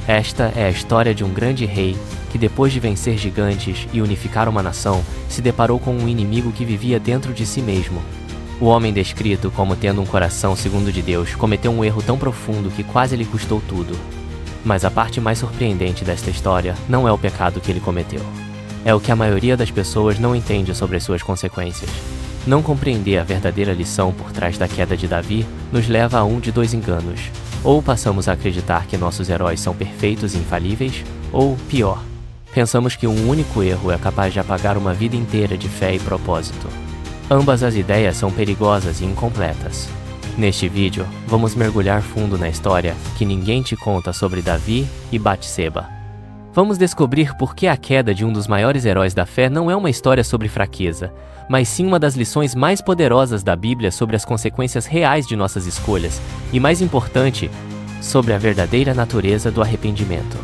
Esta é a história de um grande rei que, depois de vencer gigantes e unificar uma nação, se deparou com um inimigo que vivia dentro de si mesmo. O homem descrito como tendo um coração segundo de Deus cometeu um erro tão profundo que quase lhe custou tudo. Mas a parte mais surpreendente desta história não é o pecado que ele cometeu. É o que a maioria das pessoas não entende sobre as suas consequências. Não compreender a verdadeira lição por trás da queda de Davi nos leva a um de dois enganos. Ou passamos a acreditar que nossos heróis são perfeitos e infalíveis, ou, pior, pensamos que um único erro é capaz de apagar uma vida inteira de fé e propósito. Ambas as ideias são perigosas e incompletas. Neste vídeo, vamos mergulhar fundo na história que ninguém te conta sobre Davi e Batseba. Vamos descobrir por que a queda de um dos maiores heróis da fé não é uma história sobre fraqueza, mas sim uma das lições mais poderosas da Bíblia sobre as consequências reais de nossas escolhas e, mais importante, sobre a verdadeira natureza do arrependimento.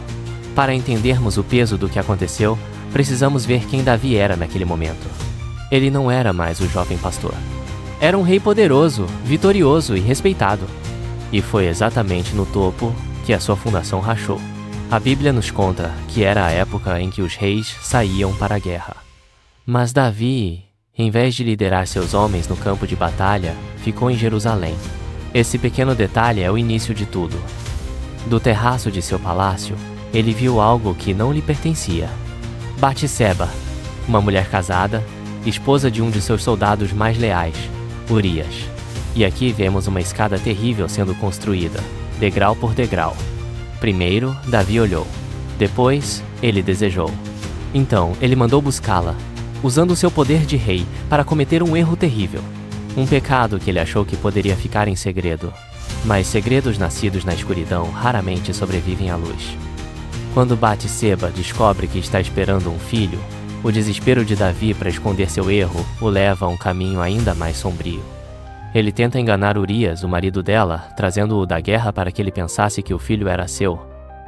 Para entendermos o peso do que aconteceu, precisamos ver quem Davi era naquele momento. Ele não era mais o jovem pastor. Era um rei poderoso, vitorioso e respeitado. E foi exatamente no topo que a sua fundação rachou. A Bíblia nos conta que era a época em que os reis saíam para a guerra. Mas Davi, em vez de liderar seus homens no campo de batalha, ficou em Jerusalém. Esse pequeno detalhe é o início de tudo. Do terraço de seu palácio, ele viu algo que não lhe pertencia. Batseba, uma mulher casada, esposa de um de seus soldados mais leais, Urias. E aqui vemos uma escada terrível sendo construída, degrau por degrau. Primeiro, Davi olhou. Depois, ele desejou. Então, ele mandou buscá-la, usando seu poder de rei para cometer um erro terrível. Um pecado que ele achou que poderia ficar em segredo. Mas segredos nascidos na escuridão raramente sobrevivem à luz. Quando Batseba descobre que está esperando um filho, o desespero de Davi para esconder seu erro o leva a um caminho ainda mais sombrio. Ele tenta enganar Urias, o marido dela, trazendo-o da guerra para que ele pensasse que o filho era seu.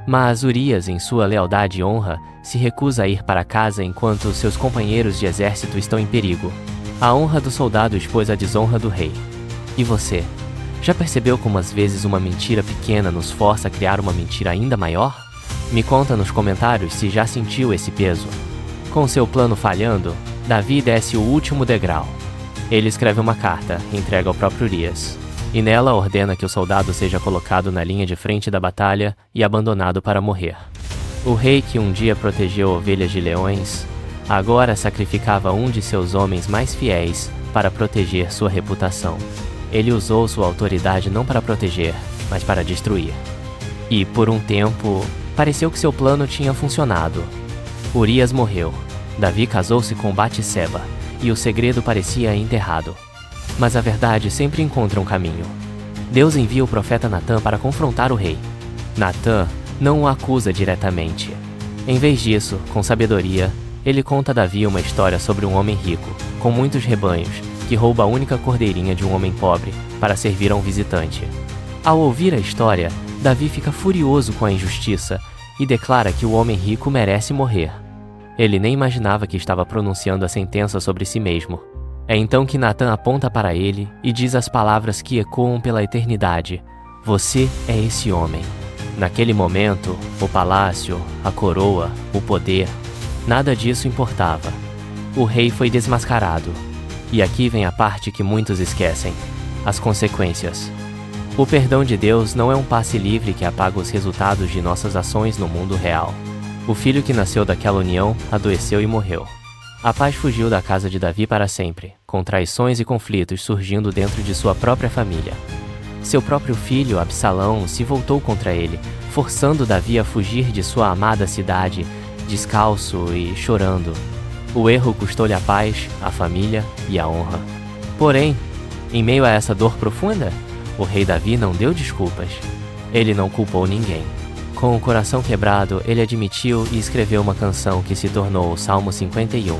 Mas Urias, em sua lealdade e honra, se recusa a ir para casa enquanto seus companheiros de exército estão em perigo. A honra do soldado expôs a desonra do rei. E você? Já percebeu como às vezes uma mentira pequena nos força a criar uma mentira ainda maior? Me conta nos comentários se já sentiu esse peso. Com seu plano falhando, Davi desce o último degrau. Ele escreve uma carta, entrega ao próprio Urias, e nela ordena que o soldado seja colocado na linha de frente da batalha e abandonado para morrer. O rei que um dia protegeu ovelhas de leões, agora sacrificava um de seus homens mais fiéis para proteger sua reputação. Ele usou sua autoridade não para proteger, mas para destruir. E, por um tempo, pareceu que seu plano tinha funcionado. Urias morreu. Davi casou-se com Batseba, e o segredo parecia enterrado. Mas a verdade sempre encontra um caminho. Deus envia o profeta Natã para confrontar o rei. Natã não o acusa diretamente. Em vez disso, com sabedoria, ele conta a Davi uma história sobre um homem rico, com muitos rebanhos, que rouba a única cordeirinha de um homem pobre para servir a um visitante. Ao ouvir a história, Davi fica furioso com a injustiça e declara que o homem rico merece morrer. Ele nem imaginava que estava pronunciando a sentença sobre si mesmo. É então que Natã aponta para ele e diz as palavras que ecoam pela eternidade: "Você é esse homem." Naquele momento, o palácio, a coroa, o poder, nada disso importava. O rei foi desmascarado. E aqui vem a parte que muitos esquecem: as consequências. O perdão de Deus não é um passe livre que apaga os resultados de nossas ações no mundo real. O filho que nasceu daquela união adoeceu e morreu. A paz fugiu da casa de Davi para sempre, com traições e conflitos surgindo dentro de sua própria família. Seu próprio filho, Absalão, se voltou contra ele, forçando Davi a fugir de sua amada cidade, descalço e chorando. O erro custou-lhe a paz, a família e a honra. Porém, em meio a essa dor profunda, o rei Davi não deu desculpas. Ele não culpou ninguém. Com o coração quebrado, ele admitiu e escreveu uma canção que se tornou o Salmo 51,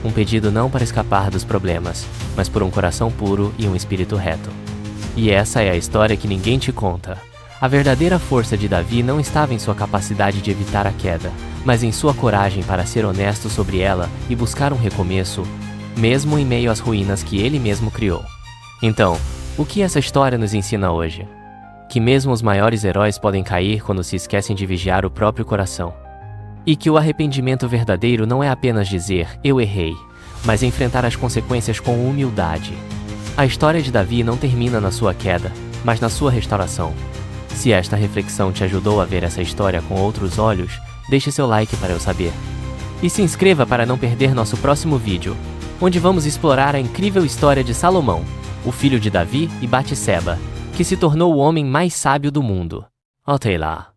um pedido não para escapar dos problemas, mas por um coração puro e um espírito reto. E essa é a história que ninguém te conta. A verdadeira força de Davi não estava em sua capacidade de evitar a queda, mas em sua coragem para ser honesto sobre ela e buscar um recomeço, mesmo em meio às ruínas que ele mesmo criou. Então, o que essa história nos ensina hoje? que mesmo os maiores heróis podem cair quando se esquecem de vigiar o próprio coração. E que o arrependimento verdadeiro não é apenas dizer, eu errei, mas enfrentar as consequências com humildade. A história de Davi não termina na sua queda, mas na sua restauração. Se esta reflexão te ajudou a ver essa história com outros olhos, deixe seu like para eu saber. E se inscreva para não perder nosso próximo vídeo, onde vamos explorar a incrível história de Salomão, o filho de Davi e Batseba, que se tornou o homem mais sábio do mundo. Até lá!